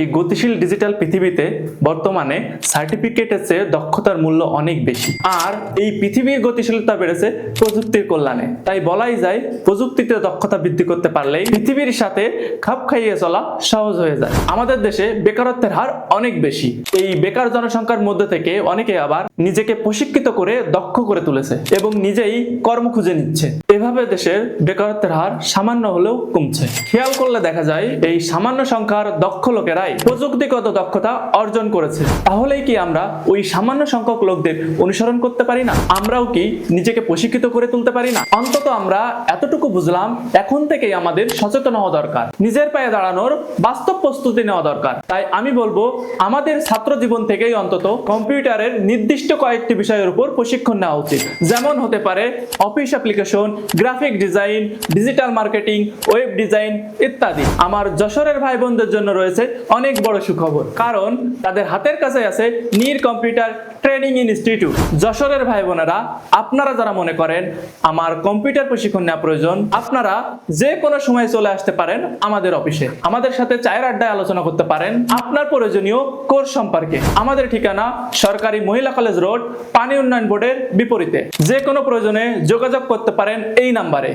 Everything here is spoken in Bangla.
এই গতিশীল ডিজিটাল পৃথিবীতে বর্তমানে সার্টিফিকেটের চেয়ে দক্ষতার মূল্য অনেক বেশি। আর এই পৃথিবীর গতিশীলতা বেড়েছে প্রযুক্তির কল্যাণে। তাই বলাই যায় প্রযুক্তিতে দক্ষতা বৃদ্ধি করতে পারলেই পৃথিবীর সাথে খাপ খাইয়ে চলা সহজ হয়ে যায়। আমাদের দেশে বেকারত্বের হার অনেক বেশি। এই বেকার জনসংখ্যার মধ্যে থেকে অনেকে আবার নিজেকে প্রশিক্ষিত করে দক্ষ করে তুলেছে এবং নিজেই কর্ম খুঁজে নিচ্ছে। এভাবে দেশের বেকারত্বের হার সামান্য হলেও কমছে। খেয়াল করলে দেখা যায় এই সামান্য সংখ্যার দক্ষ লোকেরাই প্রযুক্তিগত দক্ষতা অর্জন করেছে। তাহলেই কি আমরা ওই সামান্য সংখ্যক লোকদের অনুসরণ করতে পারি না? আমরাও কি নিজেকে প্রশিক্ষিত করে তুলতে পারি না? অন্তত আমরা এতটুকু বুঝলাম, এখন থেকেই আমাদের সচেতন হওয়া দরকার, নিজের পায়ে দাঁড়ানোর বাস্তব প্রস্তুতি নেওয়া দরকার। তাই আমি বলবো আমাদের ছাত্র জীবন থেকেই অন্তত কম্পিউটারের নির্দিষ্ট কয়েকটি বিষয়ের উপর প্রশিক্ষণ নেওয়া উচিত। যেমন হতে পারে office application, graphic design, digital marketing, web design ইত্যাদি। আমার যশোরের ভাই বোনদের জন্য রয়েছে অনেক বড় সুখবর, কারণ তাদের হাতের কাছে আছে নীর কম্পিউটার ট্রেনিং ইনস্টিটিউট। যশোরের ভাই বোনেরা, আপনারা যারা মনে করেন আমার কম্পিউটার প্রশিক্ষণ নেওয়া প্রয়োজন, আপনারা যে কোনো সময় চলে আসতে পারেন আমাদের অফিসে। আমাদের সাথে চায়ের আড্ডায় আলোচনা করতে পারেন আপনার প্রয়োজনীয় কোর্স সম্পর্কে। আমাদের ঠিকানা সরকারি মহিলা কলেজ রোড, পানি উন্নয়ন বোর্ডের বিপরীতে। যে কোনো প্রয়োজনে যোগাযোগ করতে পারেন এই নাম্বারে।